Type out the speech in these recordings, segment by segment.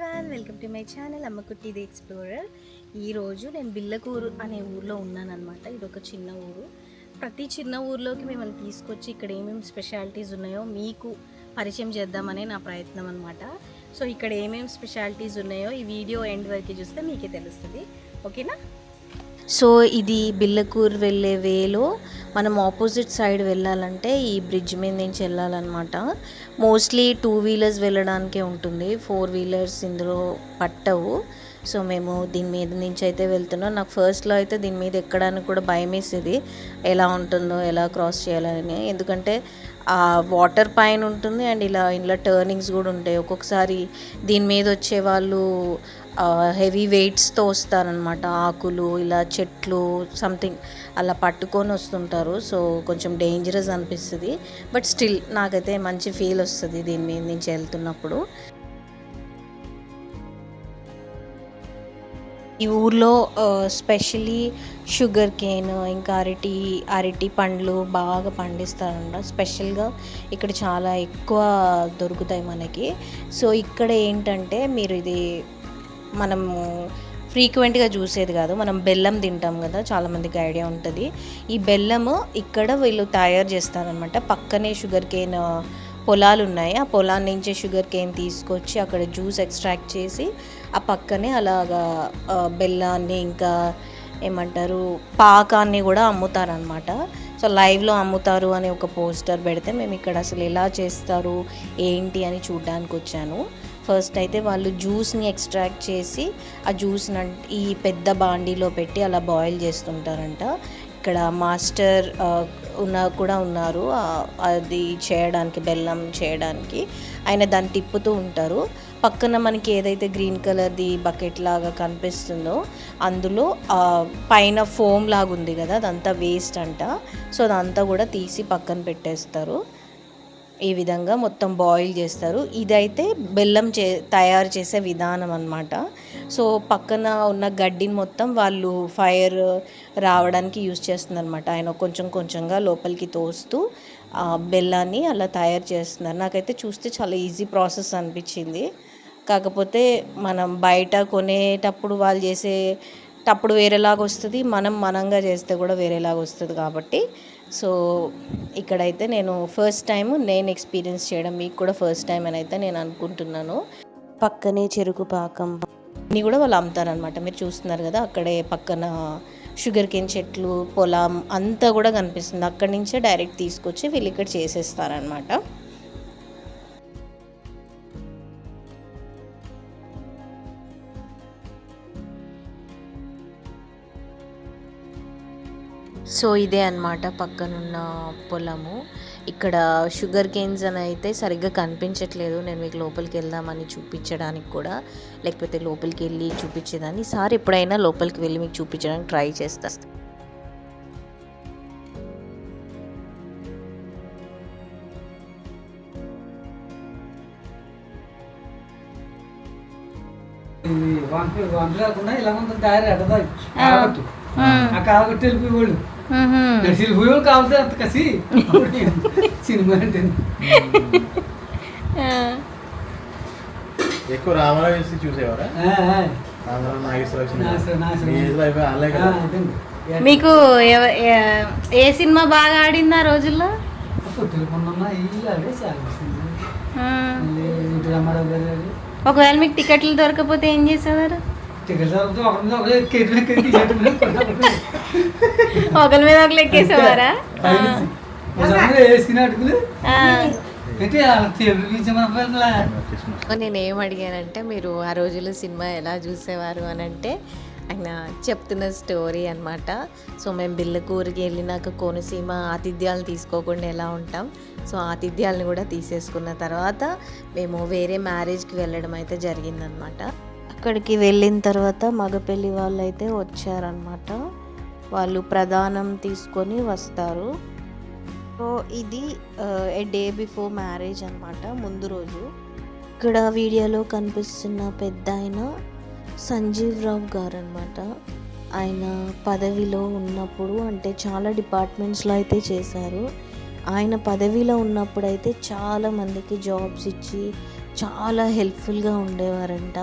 Everyone, welcome to my channel అమ్మకుట్టి the explorer. ఈరోజు నేను బిల్లకూరు అనే ఊర్లో ఉన్నానన్నమాట. ఇది ఒక చిన్న ఊరు. ప్రతి చిన్న ఊర్లోకి మిమ్మల్ని తీసుకొచ్చి ఇక్కడ ఏమేమి స్పెషాలిటీస్ ఉన్నాయో మీకు పరిచయం చేద్దామనే నా ప్రయత్నం అనమాట. సో ఇక్కడ ఏమేమి స్పెషాలిటీస్ ఉన్నాయో ఈ వీడియో ఎండ్ వరకు చూస్తే మీకే తెలుస్తుంది, ఓకేనా? సో ఇది బిల్లకూరు వెళ్ళే వేలో మనం ఆపోజిట్ సైడ్ వెళ్ళాలంటే ఈ బ్రిడ్జ్ మీద నుంచి వెళ్ళాలన్నమాట. మోస్ట్లీ 2 వీలర్స్ వెళ్ళడానికే ఉంటుంది, 4 వీలర్స్ ఇందులో పట్టవు. సో మేము దీని మీద నుంచి అయితే వెళ్తున్నాం. నాకు ఫస్ట్లో అయితే దీని మీద ఎక్కడానికి కూడా భయం వేసేది, ఎలా ఉంటుందో, ఎలా క్రాస్ చేయాలని. ఎందుకంటే ఆ వాటర్ పైన ఉంటుంది అండ్ ఇలా టర్నింగ్స్ కూడా ఉంటాయి. ఒక్కొక్కసారి దీని మీద వచ్చే వాళ్ళు హెవీ వెయిట్స్తో వస్తారనమాట. ఆకులు, ఇలా చెట్లు సంథింగ్ అలా పట్టుకొని వస్తుంటారు. సో కొంచెం డేంజరస్ అనిపిస్తుంది, బట్ స్టిల్ నాకైతే మంచి ఫీల్ వస్తుంది దీని మీద నుంచి వెళ్తున్నప్పుడు. ఈ ఊర్లో స్పెషలీ షుగర్ కేన్, ఇంకా అరటి పండ్లు బాగా పండిస్తారంట. స్పెషల్గా ఇక్కడ చాలా ఎక్కువ దొరుకుతాయి మనకి. సో ఇక్కడ ఏంటంటే మీరు ఇది మనము ఫ్రీక్వెంట్గా చూసేది కాదు, మనం బెల్లం తింటాం కదా, చాలామందికి ఐడియా ఉంటుంది. ఈ బెల్లము ఇక్కడ వీళ్ళు తయారు చేస్తారనమాట. పక్కనే షుగర్ కేన్ పొలాలు ఉన్నాయి. ఆ పొలాల నుంచే షుగర్ కేన్ తీసుకొచ్చి అక్కడ జ్యూస్ ఎక్స్ట్రాక్ట్ చేసి ఆ పక్కనే అలాగా బెల్లాన్ని ఇంకా ఏమంటారు పాకాన్ని కూడా అమ్ముతారనమాట. సో లైవ్లో అమ్ముతారు అని ఒక పోస్టర్ పెడితే మేము ఇక్కడ అసలు ఎలా చేస్తారు ఏంటి అని చూడడానికి వచ్చాను. ఫస్ట్ అయితే వాళ్ళు జ్యూస్ని ఎక్స్ట్రాక్ట్ చేసి ఆ జ్యూస్ని ఈ పెద్ద బాండీలో పెట్టి అలా బాయిల్ చేస్తుంటారంట. ఇక్కడ మాస్టర్ కూడా ఉన్నారు అది చేయడానికి, బెల్లం చేయడానికి. ఆయన దాన్ని తిప్పుతూ ఉంటారు. పక్కన మనకి ఏదైతే గ్రీన్ కలర్ది బకెట్ లాగా కనిపిస్తుందో అందులో పైన ఫోమ్ లాగా ఉంది కదా, అదంతా వేస్ట్ అంట. సో అదంతా కూడా తీసి పక్కన పెట్టేస్తారు. ఈ విధంగా మొత్తం బాయిల్ చేస్తారు. ఇదైతే బెల్లం తయారు చేసే విధానం అన్నమాట. సో పక్కన ఉన్న గడ్డిని మొత్తం వాళ్ళు ఫైర్ రావడానికి యూజ్ చేస్తున్నారు అనమాట. ఆయన కొంచెం కొంచెంగా లోపలికి తోస్తూ బెల్లాన్ని అలా తయారు చేస్తున్నారు. నాకైతే చూస్తే చాలా ఈజీ ప్రాసెస్ అనిపించింది. కాకపోతే మనం బయట కొనేటప్పుడు వాళ్ళు చేసేటప్పుడు వేరేలాగా వస్తుంది, మనంగా చేస్తే కూడా వేరేలాగా వస్తుంది. కాబట్టి సో ఇక్కడైతే నేను ఫస్ట్ టైం నేను ఎక్స్పీరియన్స్ చేయడం, మీకు కూడా ఫస్ట్ టైం అని అయితే నేను అనుకుంటున్నాను. పక్కనే చెరుకు పాకం అన్నీ కూడా వాళ్ళు అమ్ముతారనమాట. మీరు చూస్తున్నారు కదా, అక్కడే పక్కన షుగర్ కేన్ చెట్లు, పొలం అంతా కూడా కనిపిస్తుంది. అక్కడి నుంచే డైరెక్ట్ తీసుకొచ్చి వీళ్ళు ఇక్కడ చేసేస్తారనమాట. సో ఇదే అన్నమాట పక్కనున్న పొలము. ఇక్కడ షుగర్ కేన్స్ అని అయితే సరిగ్గా కనిపించట్లేదు. నేను మీకు లోపలికి వెళ్దామని చూపించడానికి కూడా, లేకపోతే లోపలికి వెళ్ళి చూపించేదాన్ని. ఈసారి ఎప్పుడైనా లోపలికి వెళ్ళి మీకు చూపించడానికి ట్రై చేస్తా. కాకపోతే వెళ్ళిపోయేవాళ్ళు, వెళ్ళిపోయేవాళ్ళు కావాలి అంత కసి సినిమా అంటే. ఎక్కువ రామారావు చూసేవారా? మీకు ఏ సినిమా బాగా ఆడింది ఆ రోజుల్లో? ఒకవేళ మీకు టికెట్లు దొరకపోతే ఏం చేసేవారు? ఒకరి మీద ఒకరు ఎక్కేసేవారా? నేను ఏం అడిగానంటే మీరు ఆ రోజుల్లో సినిమా ఎలా చూసేవారు అని అంటే ఆయన చెప్తున్న స్టోరీ అనమాట. సో మేము బిల్లకూరుకి వెళ్ళినాక కోనసీమ ఆతిథ్యాలు తీసుకోకుండా ఎలా ఉంటాం, సో ఆతిథ్యాలను కూడా తీసేసుకున్న తర్వాత మేము వేరే మ్యారేజ్కి వెళ్ళడం అయితే జరిగిందనమాట. అక్కడికి వెళ్ళిన తర్వాత మగపెళ్ళి వాళ్ళు అయితే వచ్చారనమాట. వాళ్ళు ప్రధానం తీసుకొని వస్తారు. సో ఇది ఏ డే బిఫోర్ మ్యారేజ్ అనమాట, ముందు రోజు. ఇక్కడ వీడియోలో కనిపిస్తున్న పెద్ద ఆయన సంజీవ్ రావు గారు అనమాట. ఆయన పదవిలో ఉన్నప్పుడు, అంటే చాలా డిపార్ట్మెంట్స్లో అయితే చేశారు. ఆయన పదవిలో ఉన్నప్పుడు అయితే చాలామందికి జాబ్స్ ఇచ్చి చాలా హెల్ప్ఫుల్గా ఉండేవారంట.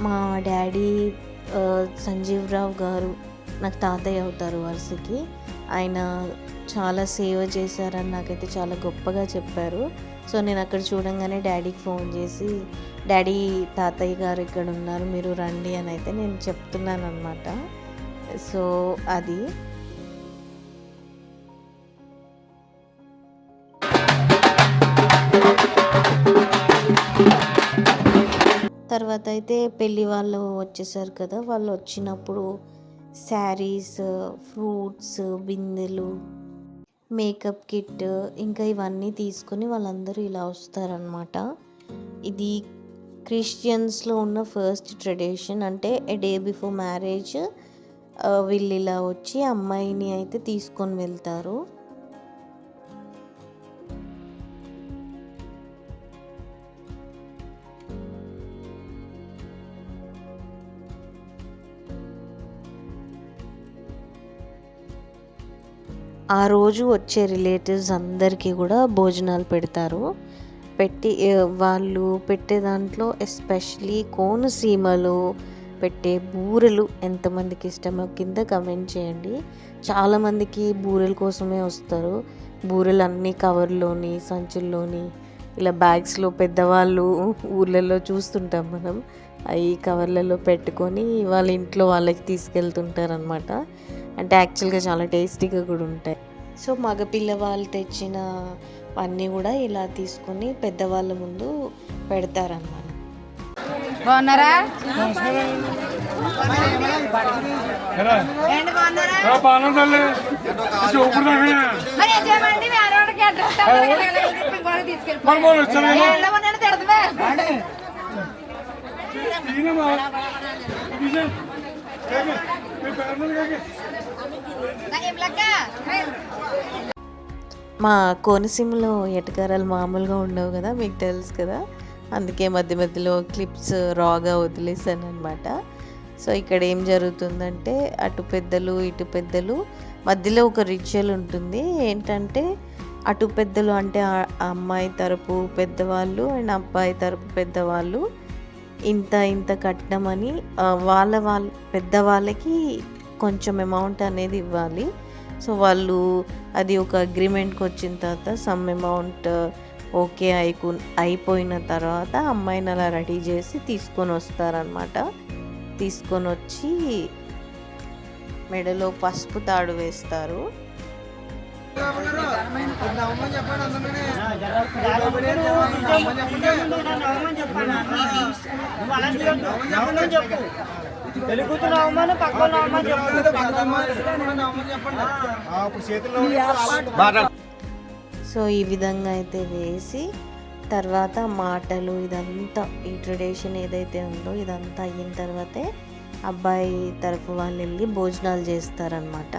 మా డాడీ సంజీవ్ రావు గారు నాకు తాతయ్య అవుతారు వరుసకి. ఆయన చాలా సేవ చేశారని నాకైతే చాలా గొప్పగా చెప్పారు. సో నేను అక్కడ చూడంగానే డాడీకి ఫోన్ చేసి, డాడీ తాతయ్య గారు ఇక్కడ ఉన్నారు, మీరు రండి అని అయితే నేను చెప్తున్నాను అనమాట. సో అది తర్వాత అయితే పెళ్ళి వాళ్ళు వచ్చేసారు కదా. వాళ్ళు వచ్చినప్పుడు శారీస్, ఫ్రూట్స్, బిందెలు, మేకప్ కిట్ ఇంకా ఇవన్నీ తీసుకొని వాళ్ళందరూ ఇలా వస్తారనమాట. ఇది క్రిస్టియన్స్లో ఉన్న ఫస్ట్ ట్రెడిషన్. అంటే ఏ డే బిఫోర్ మ్యారేజ్ వీళ్ళు ఇలా వచ్చి అమ్మాయిని అయితే తీసుకొని వెళ్తారు. ఆ రోజు వచ్చే రిలేటివ్స్ అందరికీ కూడా భోజనాలు పెడతారు. పెట్టి వాళ్ళు పెట్టే దాంట్లో ఎస్పెషలీ కోనసీమలో పెట్టే బూరెలు ఎంతమందికి ఇష్టమో కింద కమెంట్ చేయండి. చాలామందికి బూరెల కోసమే వస్తారు. బూరెలు అన్నీ కవర్లోని, సంచుల్లోని, ఇలా బ్యాగ్స్లో పెద్దవాళ్ళు ఊర్లలో చూస్తుంటాం మనం. అవి కవర్లలో పెట్టుకొని వాళ్ళ ఇంట్లో వాళ్ళకి తీసుకెళ్తుంటారు అనమాట. అంటే యాక్చువల్గా చాలా టేస్టీగా కూడా ఉంటాయి. సో మగపిల్ల వాళ్ళు తెచ్చిన అన్నీ కూడా ఇలా తీసుకొని పెద్దవాళ్ళ ముందు పెడతారన్నమాట. బాగున్నారా? మా కోనసీమలో ఎటకారాలు మామూలుగా ఉండవు కదా, మీకు తెలుసు కదా. అందుకే మధ్య మధ్యలో క్లిప్స్ రాగా వదిలేసాను అనమాట. సో ఇక్కడ ఏం జరుగుతుందంటే అటు పెద్దలు ఇటు పెద్దలు మధ్యలో ఒక రిచువల్ ఉంటుంది. ఏంటంటే అటు పెద్దలు అంటే అమ్మాయి తరపు పెద్దవాళ్ళు అండ్ అబ్బాయి తరపు పెద్దవాళ్ళు ఇంత ఇంత కట్నమని వాళ్ళ పెద్దవాళ్ళకి కొంచెం అమౌంట్ అనేది ఇవ్వాలి. సో వాళ్ళు అది ఒక అగ్రిమెంట్కి వచ్చిన తర్వాత సమ్ అమౌంట్ ఓకే అయిపోయిన తర్వాత అమ్మాయిని అలా రెడీ చేసి తీసుకొని వస్తారనమాట. తీసుకొని వచ్చి మెడలో పసుపు తాడు వేస్తారు. సో ఈ విధంగా అయితే వేసి తర్వాత మాటలు ఇదంతా ఈ ట్రెడిషన్ ఏదైతే ఉందో ఇదంతా అయిన తర్వాతే అబ్బాయి తరఫు వాళ్ళు వెళ్ళి భోజనాలు చేస్తారనమాట.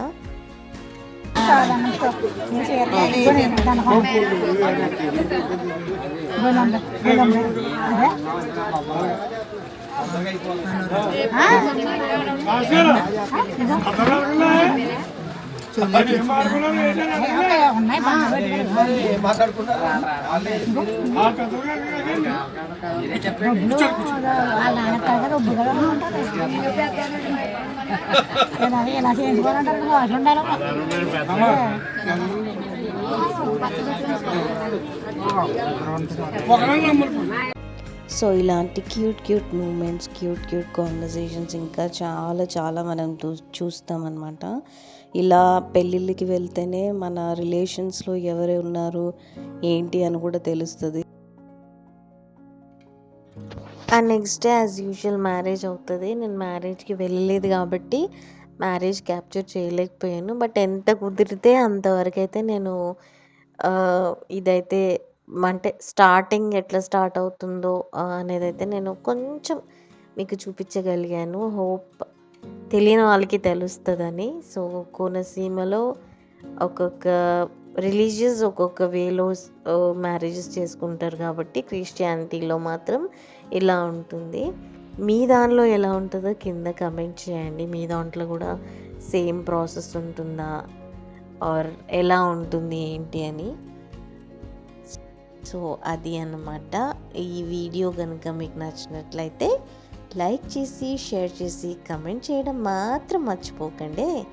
సో ఇలాంటి క్యూట్ మూమెంట్స్, క్యూట్ కాన్వర్సేషన్స్ ఇంకా చాలా మనం చూస్తామన్నమాట. ఇలా పెళ్ళిళ్ళకి వెళ్తేనే మన రిలేషన్స్లో ఎవరు ఉన్నారు ఏంటి అని కూడా తెలుస్తుంది. And next day as usual marriage అవుతుంది. నేను మ్యారేజ్కి వెళ్ళలేదు కాబట్టి మ్యారేజ్ క్యాప్చర్ చేయలేకపోయాను. బట్ ఎంత కుదిరితే అంతవరకు అయితే నేను ఇదైతే అంటే స్టార్టింగ్ ఎట్లా స్టార్ట్ అవుతుందో అనేది అయితే నేను కొంచెం మీకు చూపించగలిగాను. హోప్ తెలియని వాళ్ళకి తెలుస్తుందని. సో కోనసీమలో ఒక్కొక్క రిలీజియస్ ఒక్కొక్క వేలో మ్యారేజెస్ చేసుకుంటారు కాబట్టి క్రిస్టియానిటీలో మాత్రం ఇలా ఉంటుంది. మీ దానిలో ఎలా ఉంటుందో కింద కమెంట్ చేయండి. మీ దాంట్లో కూడా సేమ్ ప్రాసెస్ ఉంటుందా ఆర్ ఎలా ఉంటుంది ఏంటి అని. సో అది అన్నమాట. ఈ వీడియో కనుక మీకు నచ్చినట్లయితే లైక్ చేసి షేర్ చేసి కమెంట్ చేయడం మాత్రం మర్చిపోకండి.